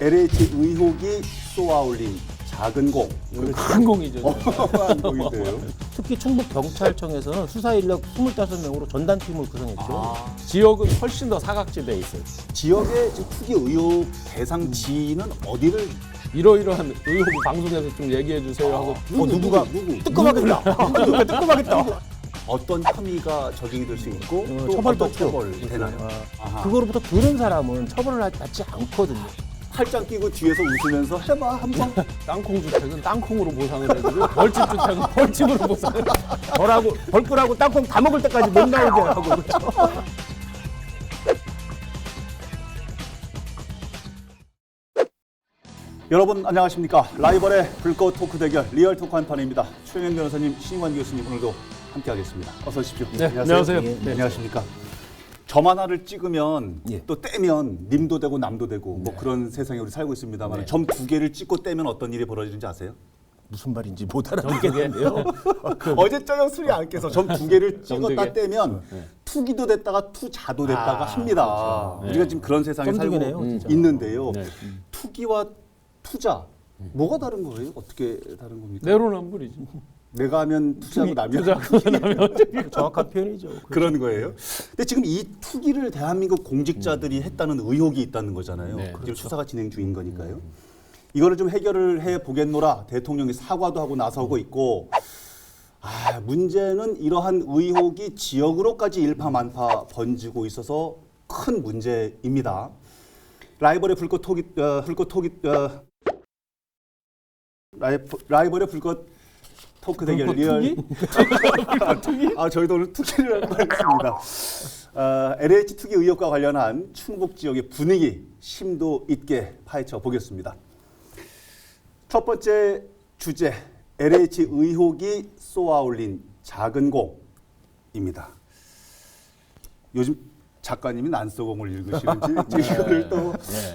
LH 의혹이 쏘아올린 작은 공. 큰 공이죠. 어마어마한 공인데요. 특히 충북경찰청에서는 수사 인력 25명으로 전담팀을 구성했죠. 지역은 훨씬 더 사각지대에 있어요. 지역의 지금 투기 의혹 대상지는 어디를 이러이러한 의혹을 방송에서 좀 얘기해 주세요 하고 누구? 뜨끔하겠다. 뜨끔하겠다. 어떤 혐의가 적용이 될 수 있고 또 처벌도 어떤 없죠. 처벌 되나요? 아하. 그거로부터 들은 사람은 처벌을 받지 않거든요. 팔짱 끼고 뒤에서 웃으면서 해봐 한번. 땅콩 주택은 땅콩으로 보상을 해주고 벌집 주택은 벌집으로 보상을 벌꿀하고 땅콩 다 먹을 때까지 못 나오게 하고 그렇죠. 여러분 안녕하십니까? 라이벌의 불꽃 토크 대결 리얼 토크 한판입니다. 최영현 변호사님, 신익환 교수님 오늘도 함께하겠습니다. 어서 오십시오. 네, 안녕하세요. 네, 안녕하십니까? 점 하나를 찍으면 예. 또 떼면 님도 되고 남도 되고 뭐 그런 세상에 우리 살고 있습니다만 점 두 개를 찍고 떼면 어떤 일이 벌어지는지 아세요? 무슨 말인지 못 알아듣겠는데요. 어제 저녁 술이 안 깨서 점 두 개를 점두 찍었다 개? 떼면 투기도 됐다가 투자도 됐다가 합니다. 그렇죠. 우리가 지금 그런 세상에 점두 살고 개네요, 진짜. 있는데요. 네. 투기와 투자 뭐가 다른 거예요? 어떻게 다른 겁니까? 내로남불이지. 내가 하면 투자하고 남이 하면 투자하고 나면 정확한 표현이죠. 그런 거예요. 근데 지금 이 투기를 대한민국 공직자들이 했다는 의혹이 있다는 거잖아요. 네, 지금 그렇죠. 수사가 진행 중인 거니까요. 이거를 좀 해결을 해 보겠노라 대통령이 사과도 하고 나서고 있고, 문제는 이러한 의혹이 지역으로까지 일파만파 번지고 있어서 큰 문제입니다. 라이벌의 불꽃 토크 대결 리얼 저희도 오늘 투기를 하고 있습니다. LH 투기 의혹과 관련한 충북 지역의 분위기 심도 있게 파헤쳐 보겠습니다. 첫 번째 주제, LH 의혹이 쏘아올린 작은 공입니다. 요즘 작가님이 난소공을 읽으시는지 이거를 또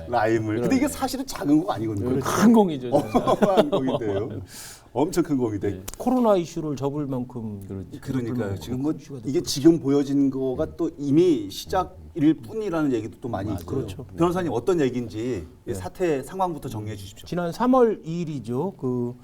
라임을. 근데 이게 사실은 작은 공 아니거든요. 큰 공이죠. 진짜. 어마어마한 공인데요. 엄청 큰 공인데. 코로나 이슈를 접을 만큼 그러니까요. 지금 뭐 이게 지금 보여진 거가 또 이미 시작일 뿐이라는 얘기도 또 많이 있고요. 그렇죠. 변호사님 어떤 얘기인지 사태 상황부터 정리해 주십시오. 지난 3월 2일이죠. 그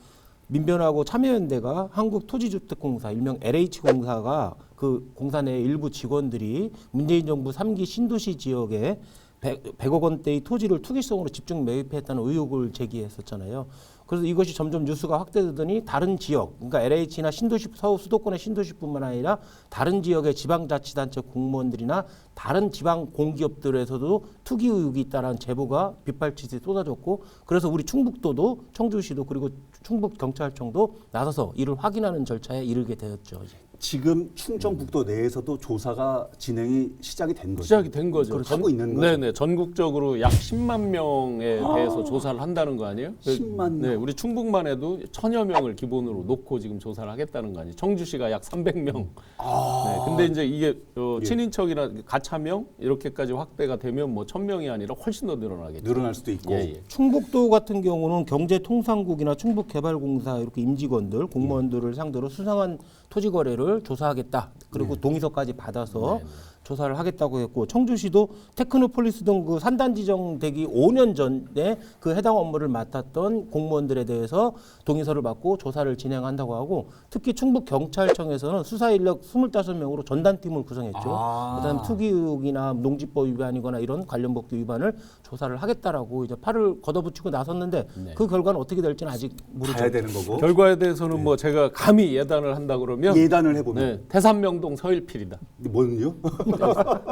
민변하고 참여연대가 한국토지주택공사 일명 LH공사가 그 공사 내 일부 직원들이 문재인 정부 3기 신도시 지역에 100억 원대의 토지를 투기성으로 집중 매입했다는 의혹을 제기했었잖아요. 그래서 이것이 점점 뉴스가 확대되더니 다른 지역, 그러니까 LH나 신도시, 서울 수도권의 신도시뿐만 아니라 다른 지역의 지방자치단체 공무원들이나 다른 지방 공기업들에서도 투기 의혹이 있다는 제보가 빗발치듯이 쏟아졌고, 그래서 우리 충북도도 청주시도 그리고 충북경찰청도 나서서 이를 확인하는 절차에 이르게 되었죠. 이제. 지금 충청북도 내에서도 조사가 진행이 시작이 된 거죠. 시작이 된 거죠. 하고 있는 거죠. 네네. 전국적으로 약 10만 명에 대해서 조사를 한다는 거 아니에요? 10만 명. 네, 우리 충북만 해도 1000여 명을 기본으로 놓고 지금 조사를 하겠다는 거 아니에요? 청주시가 약 300명. 네, 근데 이제 이게 친인척이나 가차명 이렇게까지 확대가 되면 뭐 1000명이 아니라 훨씬 더 늘어나겠죠. 늘어날 수도 있고. 예. 충북도 같은 경우는 경제통상국이나 충북개발공사 이렇게 임직원들, 공무원들을 상대로 수상한 토지 거래를 조사하겠다. 그리고 동의서까지 받아서 조사를 하겠다고 했고, 청주시도 테크노폴리스 등 그 산단 지정되기 5년 전에 그 해당 업무를 맡았던 공무원들에 대해서 동의서를 받고 조사를 진행한다고 하고, 특히 충북경찰청에서는 수사 인력 25명으로 전담팀을 구성했죠. 그다음 투기 의혹이나 농지법 위반이거나 이런 관련 법규 위반을 조사를 하겠다라고 이제 팔을 걷어붙이고 나섰는데 그 결과는 어떻게 될지는 아직 모르죠. 봐야 되는 거고. 결과에 대해서는 뭐 제가 감히 예단을 한다 그러면 예단을 해보면 태산명동 서일필이다. 뭔요?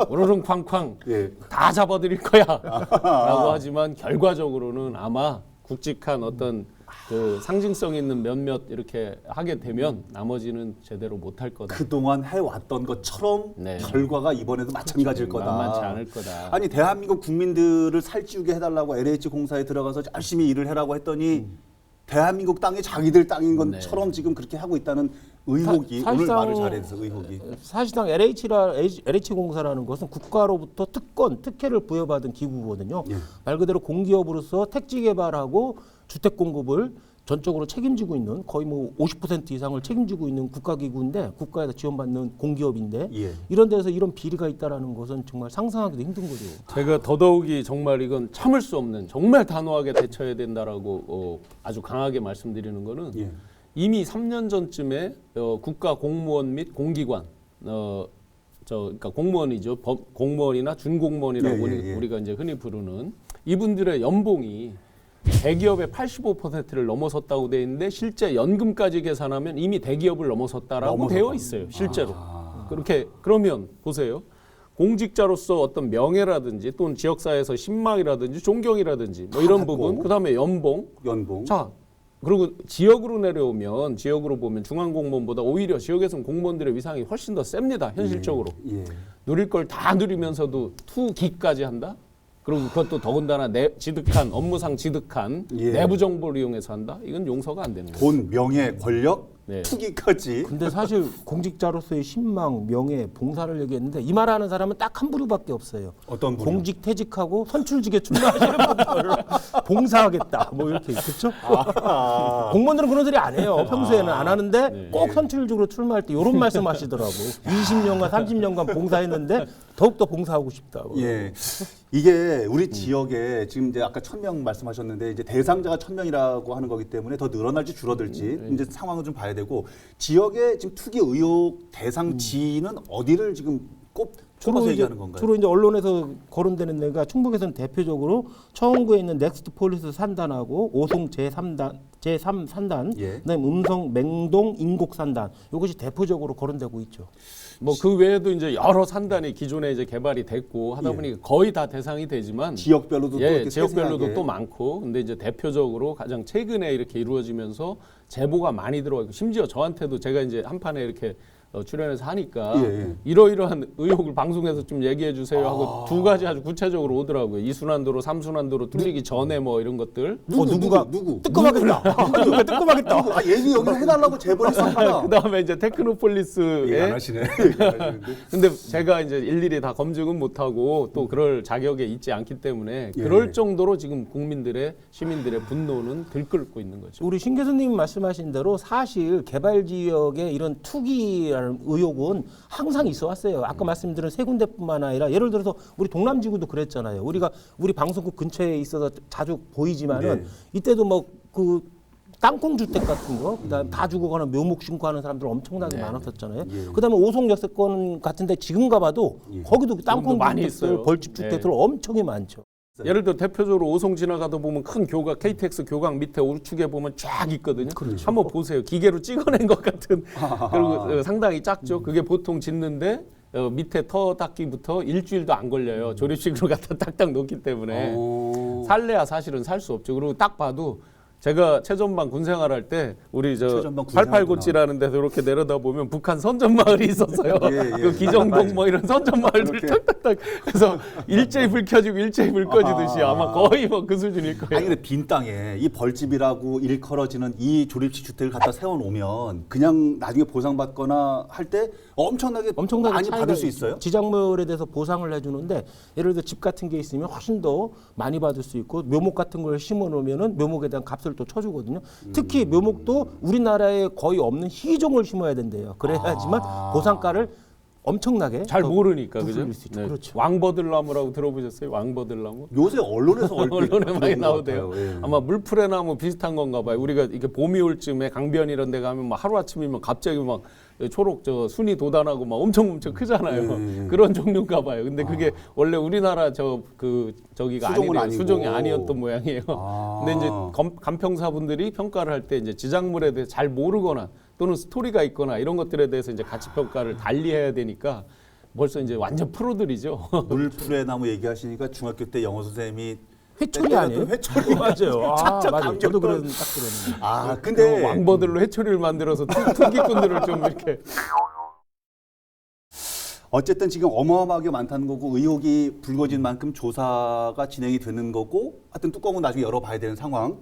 오르릉 쾅쾅 예. 다 잡아드릴 거야 라고 하지만 결과적으로는 아마 굵직한 어떤 그 상징성 있는 몇몇 이렇게 하게 되면 나머지는 제대로 못할 거다. 그동안 해왔던 것처럼 네. 결과가 이번에도 마찬가지일 거다. 만만치 않을 거다. 아니 대한민국 국민들을 살찌우게 해달라고 LH 공사에 들어가서 열심히 일을 해라고 했더니 대한민국 땅이 자기들 땅인 것처럼 지금 그렇게 하고 있다는 의혹이 오늘 말을 잘해서 의혹이. 사실상 LH공사라는 것은 국가로부터 특혜를 부여받은 기구거든요. 예. 말 그대로 공기업으로서 택지 개발하고 주택 공급을 전적으로 책임지고 있는 거의 뭐 50% 이상을 책임지고 있는 국가기구인데 국가에서 지원받는 공기업인데 예. 이런 데서 이런 비리가 있다라는 것은 정말 상상하기도 힘든 거죠. 제가 더더욱이 정말 이건 참을 수 없는 정말 단호하게 대처해야 된다라고 아주 강하게 말씀드리는 거는 예. 이미 3년 전쯤에 국가 공무원 및 공기관 그러니까 공무원이죠. 공무원이나 준공무원이라고 예. 우리가 이제 흔히 부르는 이분들의 연봉이 대기업의 85%를 넘어섰다고 돼 있는데 실제 연금까지 계산하면 이미 대기업을 넘어섰다라고 되어 있어요. 실제로. 그렇게 그러면 보세요. 공직자로서 어떤 명예라든지 또는 지역사회에서 신망이라든지 존경이라든지 뭐 이런 받고. 부분, 그다음에 연봉. 자, 그리고 지역으로 내려오면 지역으로 보면 중앙공무원보다 오히려 지역에서는 공무원들의 위상이 훨씬 더 셉니다. 현실적으로. 예. 누릴 걸 다 누리면서도 투기까지 한다? 그리고 그것도 더군다나 지득한 업무상 지득한 예. 내부 정보를 이용해서 한다? 이건 용서가 안 되는 거예요. 돈, 명예, 권력, 네. 투기까지. 근데 사실 공직자로서의 신망, 명예, 봉사를 얘기했는데 이 말하는 사람은 딱 한 부류밖에 없어요. 어떤 분이? 공직 퇴직하고 선출직에 출마하시는 분들 봉사하겠다. 뭐 이렇게 그렇죠? 공무원들은 그런 소리 안 해요. 평소에는 안 하는데 네. 꼭 선출직으로 출마할 때 이런 말씀하시더라고. 20년간 30년간 봉사했는데 더욱더 봉사하고 싶다. 뭐. 예. 이게 우리 지역에 지금 이제 아까 1,000명 말씀하셨는데 이제 대상자가 1,000명이라고 하는 거기 때문에 더 늘어날지 줄어들지 이제 상황을 좀 봐야 되고 지역에 지금 투기 의혹 대상지는 어디를 지금 꼭 꼽아서 얘기하는 건가요? 주로 이제 언론에서 거론되는 데가 충북에서는 대표적으로 청구에 있는 넥스트 폴리스 산단하고 오송 제3 산단, 예. 그다음에 음성 맹동 인곡 산단 이것이 대표적으로 거론되고 있죠. 뭐 그 외에도 이제 여러 산단이 기존에 이제 개발이 됐고 하다 보니 거의 다 대상이 되지만 지역별로도 또 이렇게 지역별로도 세세하게. 또 많고 근데 이제 대표적으로 가장 최근에 이렇게 이루어지면서 제보가 많이 들어와 있고 심지어 저한테도 제가 이제 한 판에 이렇게 출연해서 하니까 예. 이러이러한 의혹을 방송에서 좀 얘기해 주세요 하고 두 가지 아주 구체적으로 오더라고요. 2순환도로 3순환도로 뚫리기 전에 뭐 이런 것들. 누가 뜨끔하겠다. 누가 뜨끔하겠다. 아, 얘기 여기서 해달라고 제보를 했었구나. 그다음에 이제 테크노폴리스에 얘기 안 하시네. 근데 제가 이제 일일이 다 검증은 못하고 또 그럴 자격에 있지 않기 때문에 그럴 정도로 지금 시민들의 분노는 들끓고 있는 거죠. 우리 신 교수님 말씀하신 대로 사실 개발 지역에 이런 투기라는 의혹은 항상 있어 왔어요. 아까 말씀드린 세 군데뿐만 아니라 예를 들어서 우리 동남지구도 그랬잖아요. 우리 방송국 근처에 있어서 자주 보이지만은 이때도 뭐 그 땅콩 주택 같은 거, 그다음 다 죽어가는 묘목 신고하는 사람들 엄청나게 많았었잖아요. 그다음에 오송 역세권 같은데 지금 가봐도 거기도 땅콩 많이 주택들, 있어요. 벌집 주택들 엄청 많죠. 예를 들어 대표적으로 오송 지나가다 보면 큰 교각 KTX 교각 밑에 우측에 보면 쫙 있거든요. 한번 보세요. 기계로 찍어낸 것 같은 그리고 상당히 작죠. 그게 보통 짓는데 밑에 터 닦기부터 일주일도 안 걸려요. 조립식으로 갖다 딱딱 놓기 때문에 살래야 사실은 살 수 없죠. 그리고 딱 봐도 제가 최전방 군생활할 때 우리 저 최전방 군생활 88고치라는 데서 이렇게 내려다 보면 북한 선전마을이 있었어요. 예. 그 기정동 뭐 이런 선전마을들 그렇게. 탁탁탁 그래서 일제히 불 켜지고 일제히 불 꺼지듯이 아마 거의 뭐 그 수준일 거예요. 아니 근데 빈 땅에 이 벌집이라고 일컬어지는 이 조립식 주택을 갖다 세워놓으면 그냥 나중에 보상받거나 할 때 엄청나게 많이 차이가 받을 수 있죠. 있어요? 지작물에 대해서 보상을 해주는데 예를 들어 집 같은 게 있으면 훨씬 더 많이 받을 수 있고 묘목 같은 걸 심어 놓으면은 묘목에 대한 값을 또 쳐주거든요. 특히 묘목도 우리나라에 거의 없는 희종을 심어야 된대요. 그래야지만 보상가를 엄청나게 잘 더 모르니까 그죠? 부풀릴 수 있죠. 그렇죠. 왕버들나무라고 들어보셨어요? 왕버들나무? 요새 언론에서 얼핏 언론에 많이 들어온 것 나오대요. 같아요. 예. 아마 물풀의 나무 비슷한 건가 봐요. 우리가 이렇게 봄이 올 쯤에 강변 이런 데 가면 막 하루아침이면 갑자기 막 초록 순이 돋아나고 막 엄청 크잖아요. 그런 종류인가 봐요. 근데 그게 원래 우리나라 저기가 수종은 아니래요. 아니고. 수종이 아니었던 모양이에요. 근데 이제 간평사분들이 평가를 할 때 이제 지작물에 대해 잘 모르거나 또는 스토리가 있거나 이런 것들에 대해서 이제 가치 평가를 달리해야 되니까 벌써 이제 완전 프로들이죠. 물풀의 나무 얘기하시니까 중학교 때 영어 선생님이 회초리 아니에요? 회초리 맞아요. 착착 맞아요. 저도 감겼던. 딱 그러는. 아 그 근데 왕버들로 해초리를 만들어서 투기꾼들을 좀 이렇게 어쨌든 지금 어마어마하게 많다는 거고 의혹이 불거진 만큼 조사가 진행이 되는 거고 하여튼 뚜껑은 나중에 열어봐야 되는 상황.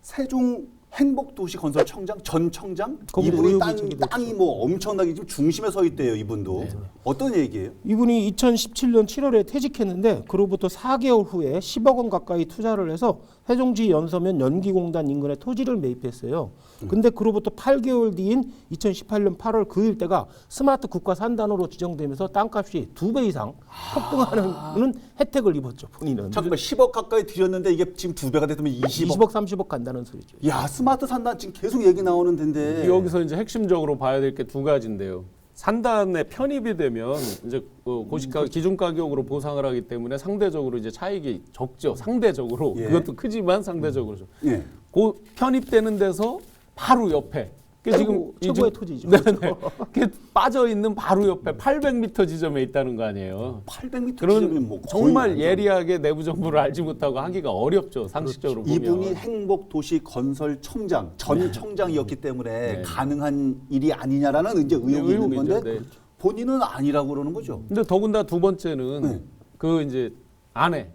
세종 행복도시건설청장 전 청장 거기 이분이 의혹이 제기됐죠. 땅이 뭐 엄청나게 지금 중심에 서 있대요. 이분도 어떤 얘기예요? 이분이 2017년 7월에 퇴직했는데 그로부터 4개월 후에 10억 원 가까이 투자를 해서 세종시 연서면 연기공단 인근에 토지를 매입했어요. 근데 그로부터 8개월 뒤인 2018년 8월 그 일대가 스마트 국가 산단으로 지정되면서 땅값이 2배 이상 폭등하는 혜택을 입었죠. 본인은. 잠깐만 10억 가까이 들였는데 이게 지금 2배가 됐으면 20억. 20억 30억 간다는 소리죠. 야 스마트 산단 지금 계속 얘기 나오는 데인데 여기서 이제 핵심적으로 봐야 될 게 두 가지인데요. 산단에 편입이 되면 이제 고시가 기준 가격으로 보상을 하기 때문에 상대적으로 이제 차익이 적죠. 상대적으로 예. 그것도 크지만 상대적으로 좀. 예. 그 편입되는 데서 바로 옆에 그 지금 최고의 토지죠. 네네. 그 빠져 있는 바로 옆에 800m 지점에 있다는 거 아니에요. 800m 그런 지점이면 뭐 거의 정말 완전- 예리하게 내부 정보를 알지 못하고 하기가 어렵죠. 상식적으로 보면. 이분이 행복도시건설청장 전 청장이었기 때문에 네. 가능한 일이 아니냐라는 이제 의혹이 있는 의혹이죠. 건데 네. 본인은 아니라고 그러는 거죠. 근데 더군다나 두 번째는 네. 그 이제 아내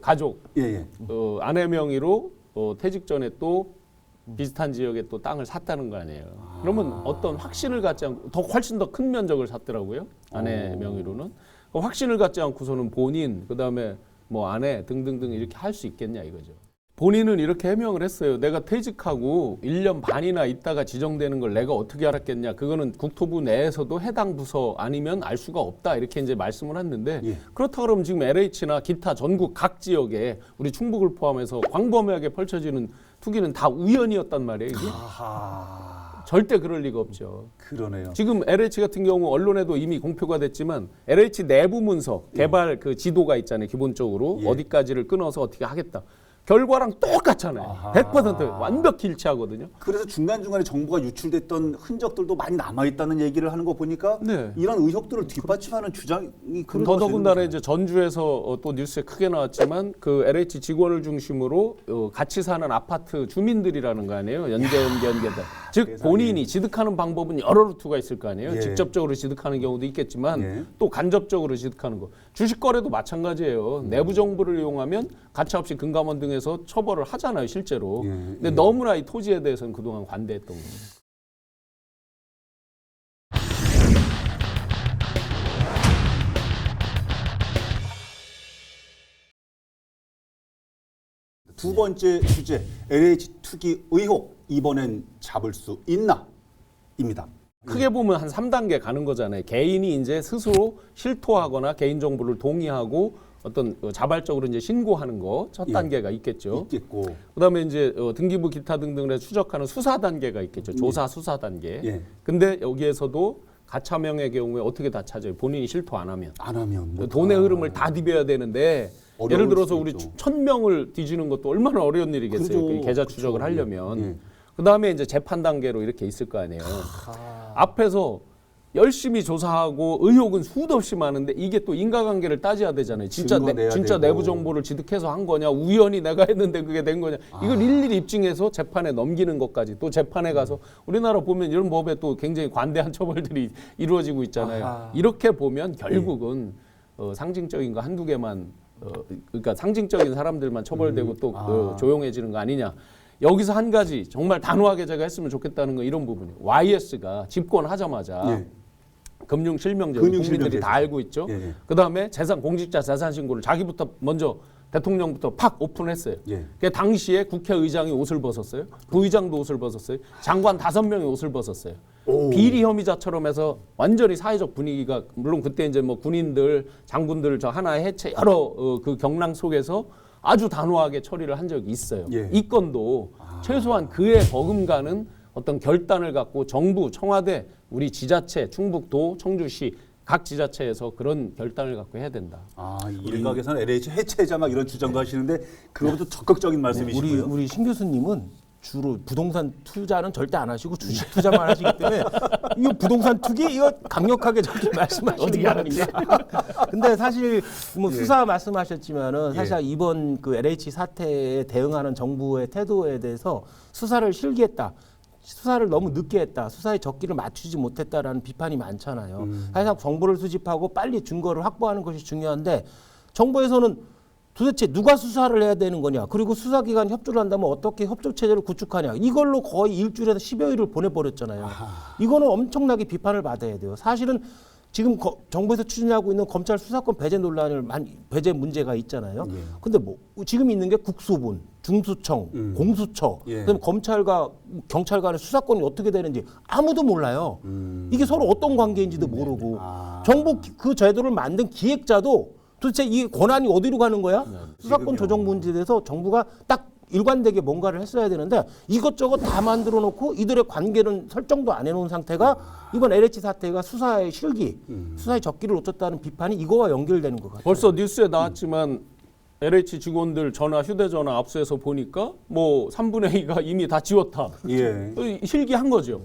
가족 예, 예. 아내 명의로 퇴직 전에 또 비슷한 지역에 또 땅을 샀다는 거 아니에요. 그러면 어떤 확신을 갖지 않고 더 훨씬 더 큰 면적을 샀더라고요. 아내 명의로는. 그 확신을 갖지 않고서는 본인 그다음에 뭐 아내 등등등 이렇게 할 수 있겠냐 이거죠. 본인은 이렇게 해명을 했어요. 내가 퇴직하고 1년 반이나 있다가 지정되는 걸 내가 어떻게 알았겠냐. 그거는 국토부 내에서도 해당 부서 아니면 알 수가 없다. 이렇게 이제 말씀을 했는데 예. 그렇다 그러면 지금 LH나 기타 전국 각 지역에 우리 충북을 포함해서 광범위하게 펼쳐지는 투기는 다 우연이었단 말이에요. 이게? 아하. 절대 그럴 리가 없죠. 그러네요. 지금 LH 같은 경우 언론에도 이미 공표가 됐지만 LH 내부 문서 개발 그 지도가 있잖아요. 기본적으로 예. 어디까지를 끊어서 어떻게 하겠다. 결과랑 똑같잖아요. 아하. 100% 완벽히 일치하거든요. 그래서 중간중간에 정보가 유출됐던 흔적들도 많이 남아있다는 얘기를 하는 거 보니까 네. 이런 의혹들을 뒷받침하는 주장이 그런 더더군다나 이제 전주에서 또 뉴스에 크게 나왔지만 그 LH 직원을 중심으로 같이 사는 아파트 주민들이라는 거 아니에요. 연계다. 즉 세상에. 본인이 취득하는 방법은 여러 루트가 있을 거 아니에요. 예. 직접적으로 취득하는 경우도 있겠지만 예. 또 간접적으로 취득하는 거. 주식 거래도 마찬가지예요. 내부 정보를 이용하면 가차없이 금감원 등에서 처벌을 하잖아요, 실제로. 예. 근데 예. 너무나 이 토지에 대해서는 그동안 관대했던 거예요. 두 번째 주제 LH 투기 의혹 이번엔 잡을 수 있나?입니다. 크게 보면 한 3단계 가는 거잖아요. 개인이 이제 스스로 실토하거나 개인 정보를 동의하고 어떤 자발적으로 이제 신고하는 거 첫 예. 단계가 있겠죠. 있겠고. 그다음에 이제 등기부 기타 등등을 해서 추적하는 수사 단계가 있겠죠. 조사 수사 단계. 예. 근데 여기에서도 가차명의 경우에 어떻게 다 찾아요? 본인이 실토 안 하면. 안 하면 뭐 돈의 흐름을 다 디벼야 되는데 어려울 예를 들어서 수 우리 있죠. 1000명을 뒤지는 것도 얼마나 어려운 일이겠어요. 그러죠. 그 계좌 그렇죠. 추적을 하려면. 예. 그다음에 이제 재판 단계로 이렇게 있을 거 아니에요. 앞에서 열심히 조사하고 의혹은 수도 없이 많은데 이게 또 인과관계를 따져야 되잖아요. 진짜 증거 내야 되고. 내부 정보를 취득해서 한 거냐, 우연히 내가 했는데 그게 된 거냐. 이걸 일일이 입증해서 재판에 넘기는 것까지 또 재판에 가서 우리나라 보면 이런 법에 또 굉장히 관대한 처벌들이 이루어지고 있잖아요. 아하. 이렇게 보면 결국은 상징적인 거 한두 개만 그러니까 상징적인 사람들만 처벌되고 또 조용해지는 거 아니냐. 여기서 한 가지 정말 단호하게 제가 했으면 좋겠다는 건 이런 부분이에요. YS가 집권하자마자 예. 금융실명제 금융실명제. 국민들이 다 알고 있죠. 예, 예. 그다음에 공직자 재산 신고를 자기부터 먼저 대통령부터 팍 오픈했어요. 예. 그 당시에 국회의장이 옷을 벗었어요. 부의장도 옷을 벗었어요. 장관 5명이 옷을 벗었어요. 오. 비리 혐의자처럼 해서 완전히 사회적 분위기가 물론 그때 이제 뭐 군인들, 장군들 저 하나의 해체 여러 그 경랑 속에서 아주 단호하게 처리를 한 적이 있어요. 예. 이 건도 최소한 그에 버금가는 어떤 결단을 갖고 정부, 청와대, 우리 지자체, 충북도, 청주시 각 지자체에서 그런 결단을 갖고 해야 된다. 이 일각에서는 LH 해체자 막 이런 주장도 하시는데 그거보다 적극적인 말씀이시고요. 우리 신 교수님은 주로 부동산 투자는 절대 안 하시고 주식 투자만 하시기 때문에 이거 부동산 투기 이거 강력하게 저렇게 말씀하시는 거 아니냐. 근데 사실 뭐 수사 말씀하셨지만은 사실 이번 그 LH 사태에 대응하는 정부의 태도에 대해서 수사를 실기했다. 수사를 너무 늦게 했다. 수사의 적기를 맞추지 못했다라는 비판이 많잖아요. 사실 정보를 수집하고 빨리 증거를 확보하는 것이 중요한데 정부에서는 도대체 누가 수사를 해야 되는 거냐? 그리고 수사기관 협조를 한다면 어떻게 협조 체제를 구축하냐? 이걸로 거의 일주일에서 10여일을 보내버렸잖아요. 이거는 엄청나게 비판을 받아야 돼요. 사실은 지금 정부에서 추진하고 있는 검찰 수사권 배제 논란을 배제 문제가 있잖아요. 근데 뭐 지금 있는 게 국수본, 중수청, 공수처, 그다음에 검찰과 경찰 간의 수사권이 어떻게 되는지 아무도 몰라요. 이게 서로 어떤 관계인지도 모르고 정부 그 제도를 만든 기획자도 도대체 이 권한이 어디로 가는 거야? 수사권 조정 문제에 대해서 정부가 딱 일관되게 뭔가를 했어야 되는데 이것저것 다 만들어 놓고 이들의 관계는 설정도 안 해놓은 상태가 이번 LH 사태가 수사의 실기, 수사의 적기를 놓쳤다는 비판이 이거와 연결되는 것 같아요. 벌써 뉴스에 나왔지만 LH 직원들 전화, 휴대전화 압수해서 보니까 뭐 3분의 2가 이미 다 지웠다. 예. 실기한 거죠.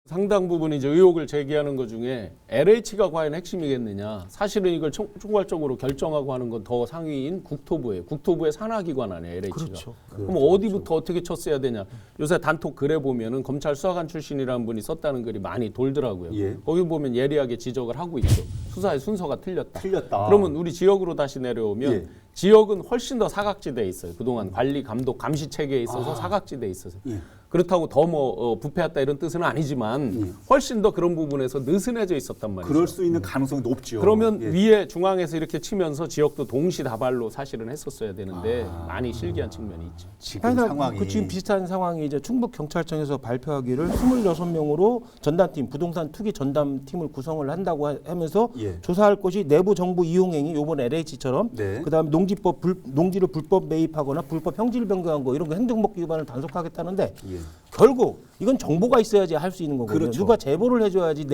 상당 부분 이제 의혹을 제기하는 것 중에 LH가 과연 핵심이겠느냐. 사실은 이걸 총괄적으로 결정하고 하는 건 더 상위인 국토부예요. 국토부의 산하기관 안에 LH가. 그렇죠. 그럼 어디부터 어떻게 쳤어야 되냐. 요새 단톡 글에 보면은 검찰 수사관 출신이라는 분이 썼다는 글이 많이 돌더라고요. 예. 거기 보면 예리하게 지적을 하고 있죠. 수사의 순서가 틀렸다. 틀렸다. 그러면 우리 지역으로 다시 내려오면 예. 지역은 훨씬 더 사각지대에 있어요. 그동안 관리, 감독, 감시 체계에 있어서 사각지대에 있어서. 예. 그렇다고 더 뭐 부패했다 이런 뜻은 아니지만 훨씬 더 그런 부분에서 느슨해져 있었단 말이죠. 그럴 수 있는 가능성이 높죠. 그러면 예. 위에 중앙에서 이렇게 치면서 지역도 동시다발로 사실은 했었어야 되는데 많이 실기한 측면이 있죠. 지금 하여간 상황이 그 지금 비슷한 상황이 이제 충북 경찰청에서 발표하기를 26명으로 전담팀 부동산 투기 전담팀을 구성을 한다고 하면서 예. 조사할 것이 내부 정보 이용 행위 요번 LH처럼 네. 그다음에 농지를 불법 매입하거나 불법 형질 변경한 거 이런 거 행정법 위반을 단속하겠다는데 예. 결국 이건 정보가 있어야지 할 수 있는 거거든요. 그렇죠. 누가 제보를 해줘야지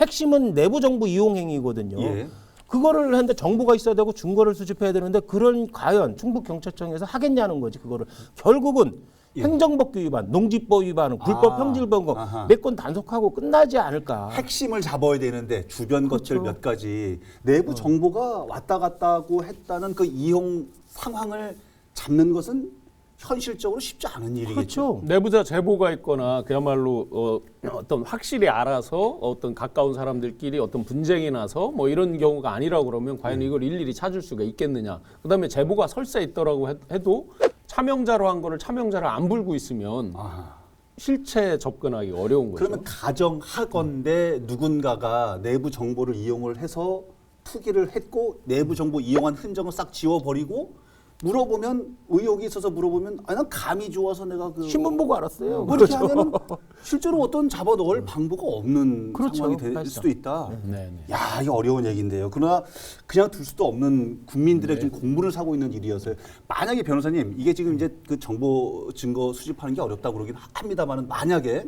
핵심은 내부 정보 이용 행위거든요. 예. 그거를 하는데 정보가 있어야 되고 증거를 수집해야 되는데 그런 과연 충북 경찰청에서 하겠냐는 거지 그거를 결국은 행정법 위반, 농지법 위반, 불법 형질 변경 몇 건 단속하고 끝나지 않을까. 핵심을 잡아야 되는데 주변 것들 그렇죠. 몇 가지 내부 정보가 왔다 갔다고 했다는 그 이용 상황을 잡는 것은 현실적으로 쉽지 않은 일이겠죠. 그렇죠. 내부자 제보가 있거나 그야말로 어떤 확실히 알아서 어떤 가까운 사람들끼리 어떤 분쟁이 나서 뭐 이런 경우가 아니라고 그러면 과연 이걸 일일이 찾을 수가 있겠느냐. 그다음에 제보가 설사 있더라고 해도 차명자로 한 거를 차명자를 안 불고 있으면 아하. 실체 접근하기 어려운 거죠. 그러면 가정하건대 누군가가 내부 정보를 이용을 해서 투기를 했고 내부 정보 이용한 흔적을 싹 지워버리고 물어보면 의혹이 있어서 물어보면 난 감이 좋아서 내가 그 신문 보고 알았어요. 뭐 이렇게 하면은 실제로 어떤 잡아 넣을 방법가 없는 그렇죠. 상황이 될 사실상. 수도 있다. 네. 야, 이거 어려운 얘기인데요. 그러나 그냥 둘 수도 없는 국민들의 좀 공분을 사고 있는 일이어서요. 만약에 변호사님 이게 지금 이제 그 정보 증거 수집하는 게 어렵다고 그러긴 합니다만은 만약에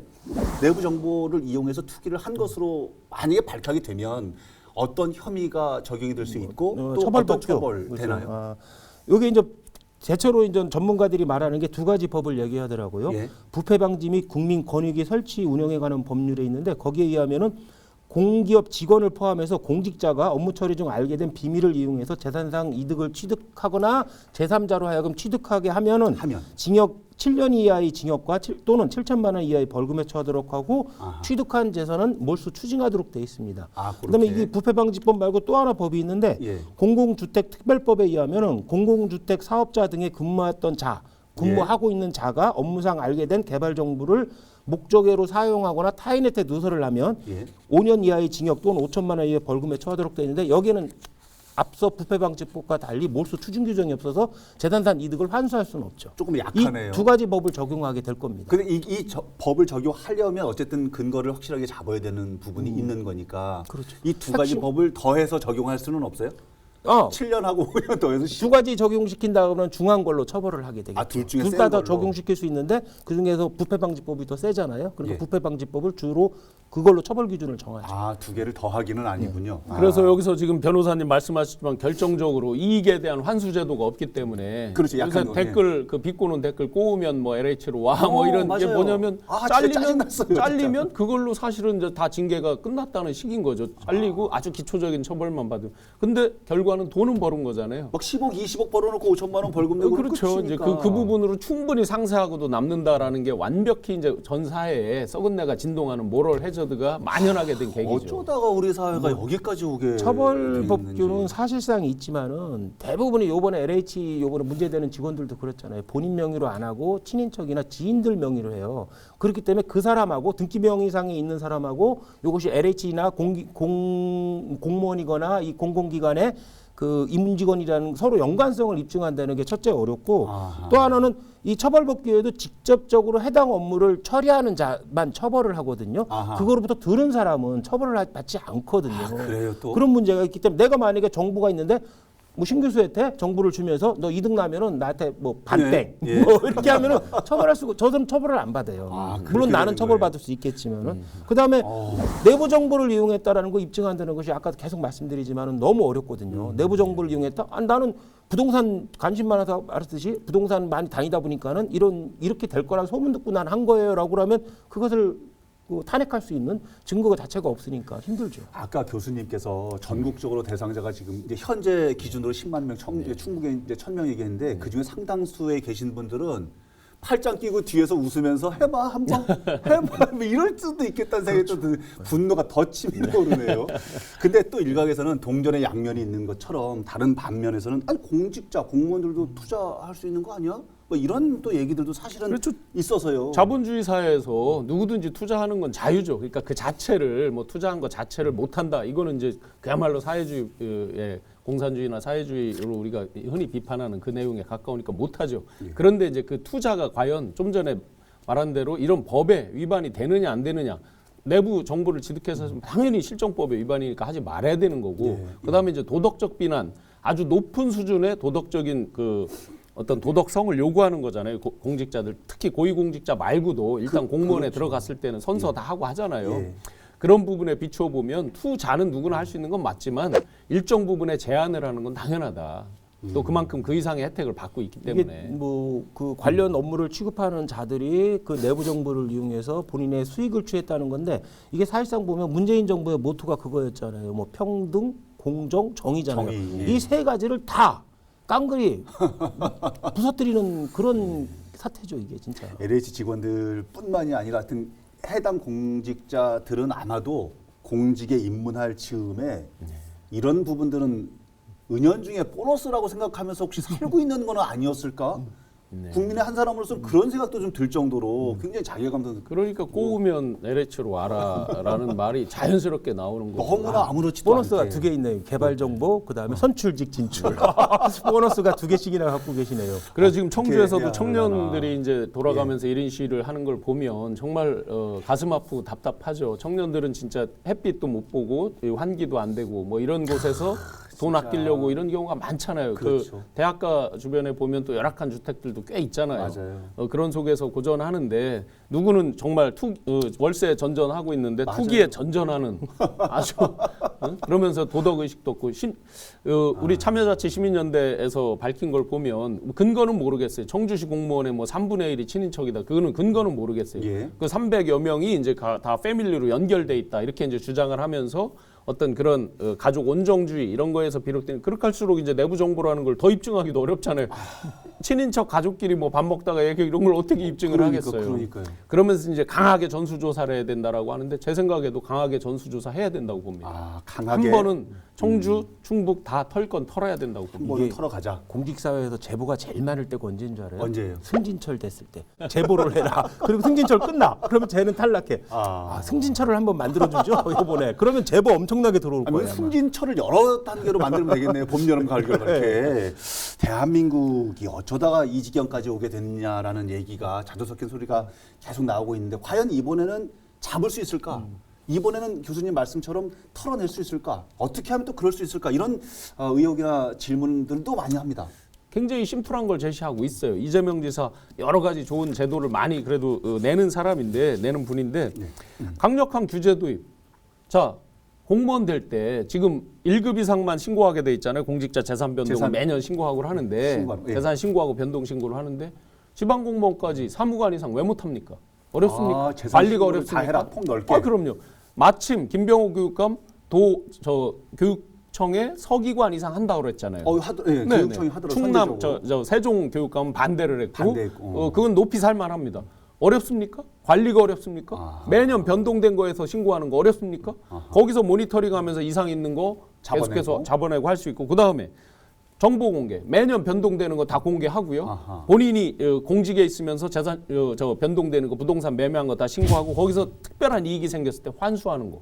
내부 정보를 이용해서 투기를 한 것으로 만약에 밝혀지게 되면 어떤 혐의가 적용이 될 수 있고 또 어떤 처벌 되나요? 이게 이제 대체로 이제 전문가들이 말하는 게 두 가지 법을 얘기하더라고요. 예. 부패 방지 및 국민 권익위 설치 운영에 관한 법률에 있는데 거기에 의하면은 공기업 직원을 포함해서 공직자가 업무 처리 중 알게 된 비밀을 이용해서 재산상 이득을 취득하거나 제3자로 하여금 취득하게 하면은 징역 7년 이하의 징역과 또는 7천만 원 이하의 벌금에 처하도록 하고 취득한 재산은 몰수 추징하도록 돼 있습니다. 그다음에 이게 부패방지법 말고 또 하나 법이 있는데 공공주택특별법에 의하면은 공공주택 사업자 등에 근무했던 근무하고 있는 자가 업무상 알게 된 개발 정보를 목적외로 사용하거나 타인한테 누설을 하면 5년 이하의 징역 또는 5천만 원 이하의 벌금에 처하도록 되어 있는데 여기는 앞서 부패방지법과 달리 몰수 추징 규정이 없어서 재산상 이득을 환수할 수는 없죠. 조금 약하네요. 이 두 가지 법을 적용하게 될 겁니다. 근데 이 법을 적용하려면 어쨌든 근거를 확실하게 잡아야 되는 부분이 있는 거니까 그렇죠. 이 두 가지 법을 더해서 적용할 수는 없어요? 7년하고 5년 더해서 두 가지 적용시킨다 그러면 중한 걸로 처벌을 하게 되겠죠. 둘 중에 둘 다 더 적용시킬 수 있는데 그중에서 부패방지법이 더 세잖아요. 그러니까 부패방지법을 주로 그걸로 처벌 기준을 정하죠. 두 개를 더하기는 아니군요. 그래서 여기서 지금 변호사님 말씀하셨지만 결정적으로 이익에 대한 환수 제도가 없기 때문에 그렇죠. 요새 댓글 그 비꼬는 댓글 꼬우면 뭐 LH로 와 뭐 이런 게 맞아요. 뭐냐면 진짜 짜증났어요, 잘리면 그걸로 사실은 이제 다 징계가 끝났다는 식인 거죠. 잘리고 아주 기초적인 처벌만 받으면. 근데 결과는 하는 돈은 버는 거잖아요. 막 10억, 20억 벌어놓고 5천만 원 벌금 내고 그렇죠. 이제 그 부분으로 충분히 상세하고도 남는다라는 게 완벽히 이제 전 사회에 썩은 내가 진동하는 모럴 해저드가 만연하게 된 계기죠. 어쩌다가 우리 사회가 여기까지 오게 처벌 돼 법규는 있는지. 사실상 있지만은 대부분이 요번에 LH 요번에 문제되는 직원들도 그렇잖아요. 본인 명의로 안 하고 친인척이나 지인들 명의로 해요. 그렇기 때문에 그 사람하고 등기 명의상에 있는 사람하고 이것이 LH나 공무원이거나 이 공공기관의 그 임직원이라는 서로 연관성을 입증한다는 게 첫째 어렵고 아하. 또 하나는 이 처벌법규에도 직접적으로 해당 업무를 처리하는 자만 처벌을 하거든요. 아하. 그거로부터 들은 사람은 처벌을 받지 않거든요. 그래요 또? 그런 문제가 있기 때문에 내가 만약에 정보가 있는데 뭐 신규수한테 정보를 주면서 너 이득 나면은 나한테 뭐 반땡 네, 예. 뭐 이렇게 하면은 처벌할 수가 저들은 처벌을 안 받아요. 그렇게 물론 나는 되는 처벌받을 수 있겠지만은 그다음에 내부 정보를 이용했다라는 거 입증한다는 것이 아까 계속 말씀드리지만은 너무 어렵거든요. 내부 정보를 이용했다. 아, 나는 부동산 관심 많아서 말했듯이 부동산 많이 다니다 보니까는 이렇게 될 거란 소문 듣고 난 한 거예요라고 하면 그것을 탄핵할 수 있는 증거가 자체가 없으니까 힘들죠. 아까 교수님께서 전국적으로 대상자가 지금 이제 현재 기준으로 10만 명, 충북에 이제 1,000명 얘기했는데 그 중에 상당수에 계신 분들은 팔짱 끼고 뒤에서 웃으면서 해봐 한번 해봐 뭐 이럴 수도 있겠다는 생각이 또 분노가 더 치밀어 오르네요. 근데 또 일각에서는 동전의 양면이 있는 것처럼 다른 반면에서는 아니 공직자 공무원들도 투자할 수 있는 거 아니야? 뭐 이런 또 얘기들도 사실은 그렇죠. 있어서요. 자본주의 사회에서 누구든지 투자하는 건 자유죠. 그러니까 그 자체를 뭐 투자한 것 자체를 못한다. 이거는 이제 그야말로 사회주의, 공산주의나 사회주의로 우리가 흔히 비판하는 그 내용에 가까우니까 못하죠. 그런데 이제 그 투자가 과연 좀 전에 말한 대로 이런 법에 위반이 되느냐 안 되느냐. 내부 정보를 취득해서 당연히 실정법에 위반이니까 하지 말아야 되는 거고. 그다음에 이제 도덕적 비난, 아주 높은 수준의 도덕적인 그 어떤 도덕성을 요구하는 거잖아요. 공직자들 특히 고위공직자 말고도 일단 공무원에 들어갔을 때는 선서 다 하고 하잖아요. 그런 부분에 비추어 보면 투자는 누구나 할 수 있는 건 맞지만 일정 부분의 제한을 하는 건 당연하다. 또 그만큼 그 이상의 혜택을 받고 있기 때문에 이게 뭐 그 관련 업무를 취급하는 자들이 그 내부 정보를 이용해서 본인의 수익을 취했다는 건데 이게 사실상 보면 문재인 정부의 모토가 그거였잖아요. 뭐 평등, 공정, 정의잖아요. 이 세 가지를 다 깡그리 부서뜨리는 그런 사태죠 이게 진짜. LH 직원들뿐만이 아니라 하여튼 해당 공직자들은 아마도 공직에 입문할 즈음에 이런 부분들은 은연중에 보너스라고 생각하면서 혹시 살고 있는 건 아니었을까? 국민의 한 사람으로서 그런 생각도 좀 들 정도로 굉장히 자괴감도 그러니까 꼬우면 LH로 와라라는 말이 자연스럽게 나오는 거죠. 너무나 아무렇지도 보너스가 않게. 두 개 있네요. 개발 정보, 그다음에 선출직 진출. 보너스가 두 개씩이나 갖고 계시네요. 그래서 지금 청주에서도 그게 청년들이 이제 돌아가면서 1인 시위를 하는 걸 보면 정말 가슴 아프고 답답하죠. 청년들은 진짜 햇빛도 못 보고 환기도 안 되고 뭐 이런 곳에서 돈 아끼려고 이런 경우가 많잖아요. 그렇죠. 그 대학가 주변에 보면 또 열악한 주택들도 꽤 있잖아요. 맞아요. 그런 속에서 고전하는데 누구는 정말 월세 전전하고 있는데 맞아요. 투기에 전전하는 아주 그러면서 도덕 의식도 없고 우리 참여자치 시민연대에서 밝힌 걸 보면 근거는 모르겠어요. 청주시 공무원의 뭐 3분의 1이 친인척이다. 그거는 근거는 모르겠어요. 예. 그 300여 명이 이제 다 패밀리로 연결돼 있다. 이렇게 이제 주장을 하면서 어떤 그런 가족 온정주의 이런 거에서 비롯된 그렇게 할수록 이제 내부 정보라는 걸 더 입증하기도 어렵잖아요. 친인척 가족끼리 뭐 밥 먹다가 얘기 이런 걸 어떻게 입증을 하겠어요. 그러니까요. 그러면서 이제 강하게 전수조사를 해야 된다라고 하는데 제 생각에도 강하게 전수조사 해야 된다고 봅니다. 아, 강하게 한 번은 청주, 충북 다 털 건 털어야 된다고 한 봅니다. 번은 털어가자. 공직사회에서 제보가 제일 많을 때가 언제인 줄 알아요? 언제예요? 승진철 됐을 때 제보를 해라. 그리고 승진철 끝나. 그러면 쟤는 탈락해. 승진철을 한번 만들어주죠 이번에. 그러면 제보 엄청나게 들어올 아니, 거예요. 아마. 승진철을 여러 단계로 만들면 되겠네요. 봄, 여름, 가을, 겨울 이렇게. 대한민국이 어쩌다가 이 지경까지 오게 됐냐라는 얘기가 자주 섞인 소리가 계속 나오고 있는데 과연 이번에는 잡을 수 있을까? 이번에는 교수님 말씀처럼 털어낼 수 있을까? 어떻게 하면 또 그럴 수 있을까? 이런 의혹이나 질문들도 많이 합니다. 굉장히 심플한 걸 제시하고 있어요. 이재명 지사 여러 가지 좋은 제도를 많이 그래도 내는 분인데 강력한 규제 도입. 자, 공무원 될 때 지금 1급 이상만 신고하게 돼 있잖아요. 공직자 재산 변동을 매년 신고하고 하는데 신고하고, 예. 재산 신고하고 변동 신고를 하는데 지방 공무원까지 사무관 이상 왜 못 합니까? 어렵습니까? 재산 관리가 신고를 다 어렵습니까? 해라, 폭 넓게. 그럼요. 마침 김병호 교육감 교육청에 서기관 이상 한다고 그랬잖아요. 예, 네, 교육청이 네. 하더라도 충남 상대적으로. 저 세종 교육감은 반대를 했고, 반대했고. 그건 높이 살만합니다. 어렵습니까? 관리가 어렵습니까? 매년 변동된 거에서 신고하는 거 어렵습니까? 거기서 모니터링하면서 이상 있는 거 계속해서 잡아내고 할 수 있고, 그 다음에 정보 공개 매년 변동되는 거 다 공개하고요. 본인이 공직에 있으면서 재산 저 변동되는 거 부동산 매매한 거 다 신고하고 거기서 특별한 이익이 생겼을 때 환수하는 거.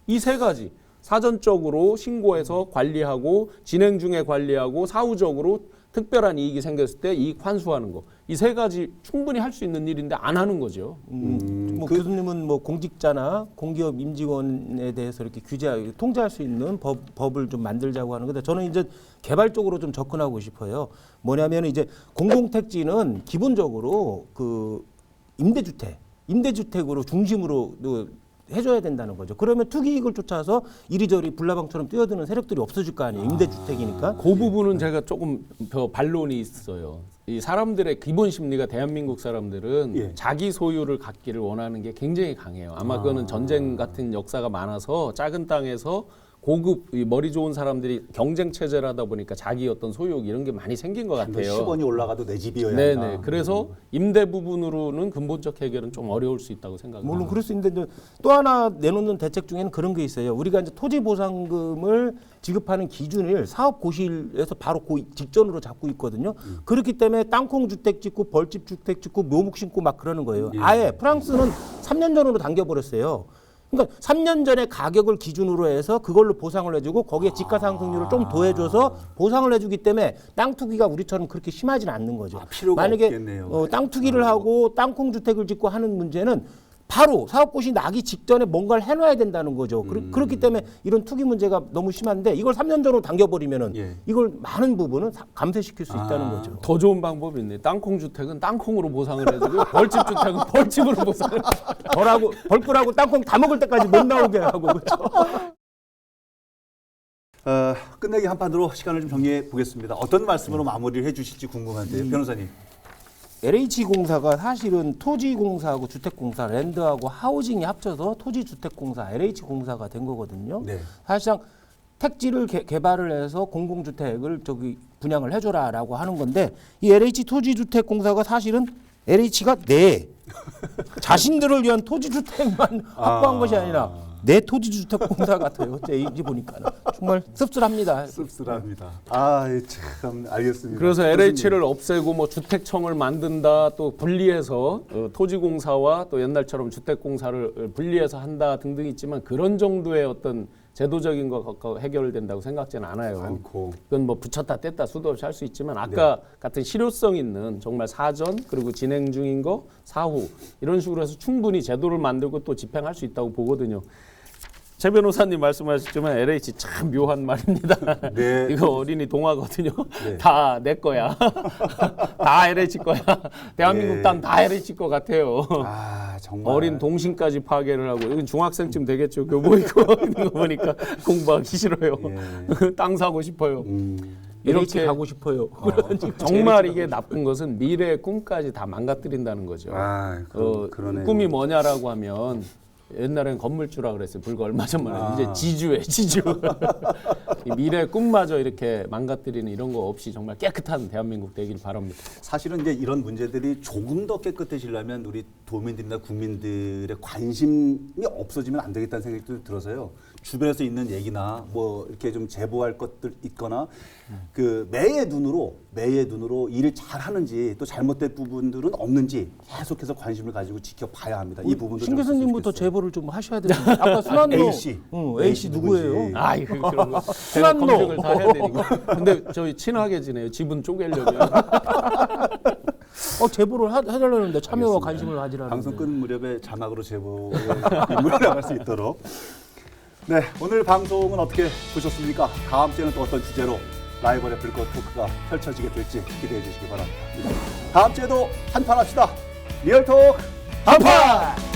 이 세 가지 사전적으로 신고해서 관리하고 진행 중에 관리하고 사후적으로 특별한 이익이 생겼을 때 이익 환수하는 거. 이 세 가지 충분히 할 수 있는 일인데 안 하는 거죠. 뭐 교수님은 뭐 공직자나 공기업 임직원에 대해서 이렇게 통제할 수 있는 법을 좀 만들자고 하는 건데 저는 이제 개발적으로 좀 접근하고 싶어요. 뭐냐면 이제 공공택지는 기본적으로 그 임대주택으로 중심으로 해줘야 된다는 거죠. 그러면 투기이익을 쫓아서 이리저리 불나방처럼 뛰어드는 세력들이 없어질 거 아니에요. 임대주택이니까. 그 부분은 제가 조금 더 반론이 있어요. 이 사람들의 기본 심리가 대한민국 사람들은 자기 소유를 갖기를 원하는 게 굉장히 강해요. 아마 그거는 전쟁 같은 역사가 많아서 작은 땅에서 고급 머리 좋은 사람들이 경쟁 체제를 하다 보니까 자기 어떤 소유욕 이런 게 많이 생긴 것 같아요. 10원이 올라가도 내 집이어야 네네. 한다. 그래서 임대 부분으로는 근본적 해결은 좀 어려울 수 있다고 생각합니다. 물론 그럴 수 있는데 또 하나 내놓는 대책 중에는 그런 게 있어요. 우리가 이제 토지 보상금을 지급하는 기준을 사업 고시에서 바로 직전으로 잡고 있거든요. 그렇기 때문에 땅콩 주택 짓고 벌집 주택 짓고 묘목 심고 막 그러는 거예요. 아예 프랑스는 3년 전으로 당겨버렸어요. 그러니까 3년 전에 가격을 기준으로 해서 그걸로 보상을 해주고 거기에 집가상승률을 좀 더해줘서 보상을 해주기 때문에 땅 투기가 우리처럼 그렇게 심하지는 않는 거죠. 필요가 만약에 없겠네요. 땅 투기를 하고 땅콩 주택을 짓고 하는 문제는 바로 사업고시 나기 직전에 뭔가를 해놔야 된다는 거죠. 그렇기 때문에 이런 투기 문제가 너무 심한데 이걸 3년 전으로 당겨버리면은 이걸 많은 부분은 감쇄시킬 수 있다는 거죠. 더 좋은 방법이 있네. 땅콩 주택은 땅콩으로 보상을 해주고 벌집 주택은 벌집으로 보상을. 벌꿀하고 땅콩 다 먹을 때까지 못 나오게 하고 그렇죠. 끝내기 한판으로 시간을 좀 정리해 보겠습니다. 어떤 말씀으로 마무리를 해주실지 궁금한데요, 변호사님. LH공사가 사실은 토지공사하고 주택공사, 랜드하고 하우징이 합쳐서 토지주택공사, LH공사가 된 거거든요. 네. 사실상 택지를 개발을 해서 공공주택을 분양을 해줘라라고 하는 건데 이 LH 토지주택공사가 사실은 LH가 자신들을 위한 토지주택만 확보한 것이 아니라 내 토지주택공사 같아요. 이제 보니까는 정말 씁쓸합니다. 씁쓸합니다. 참 알겠습니다. 그래서 LH를 없애고 뭐 주택청을 만든다, 또 분리해서 토지공사와 또 옛날처럼 주택공사를 분리해서 한다 등등 있지만 그런 정도의 어떤 제도적인 거 해결된다고 생각지는 않아요. 그건 뭐 붙였다 뗐다 수도 없이 할 수 있지만 아까 같은 실효성 있는 정말 사전 그리고 진행 중인 거 사후 이런 식으로 해서 충분히 제도를 만들고 또 집행할 수 있다고 보거든요. 최 변호사님 말씀하셨지만 LH 참 묘한 말입니다. 네. 이거 어린이 동화거든요. 다 내 거야. 다 LH 거야. 대한민국 땅 다 LH 거 같아요. 정말. 어린 동심까지 파괴를 하고 이건 중학생쯤 되겠죠. 교복 입고 있는 거 보니까 공부하기 싫어요. 땅 사고 싶어요. 이렇게 가고 싶어요. 정말 이게 나쁜 것은 미래의 꿈까지 다 망가뜨린다는 거죠. 그러네요. 꿈이 뭐냐라고 하면 옛날엔 건물주라 그랬어요. 불과 얼마 전만 이제 지주예요. 지주. 이 미래의 꿈마저 이렇게 망가뜨리는 이런 거 없이 정말 깨끗한 대한민국 되길 바랍니다. 사실은 이제 이런 문제들이 조금 더 깨끗해지려면 우리 도민들이나 국민들의 관심이 없어지면 안 되겠다는 생각도 들어서요. 주변에서 있는 얘기나 뭐 이렇게 좀 제보할 것들 있거나 그 매의 눈으로 일을 잘 하는지 또 잘못된 부분들은 없는지 계속해서 관심을 가지고 지켜봐야 합니다. 이 부분도 신 교수님부터 제보를 좀 하셔야 되는데 아까 순환로 A씨 누구예요? 그런 거 제가 검색을 다 해야 되니까. 근데 저희 친하게 지내요. 지분 쪼개려면. 제보를 해달라는데 참여와 관심을 가지라는데. 방송 끝 무렵에 자막으로 제보에 인물이 나갈 수 있도록. 네, 오늘 방송은 어떻게 보셨습니까? 다음 주에는 또 어떤 주제로 라이벌의 불꽃 토크가 펼쳐지게 될지 기대해 주시기 바랍니다. 다음 주에도 한판 합시다. 리얼톡 한판!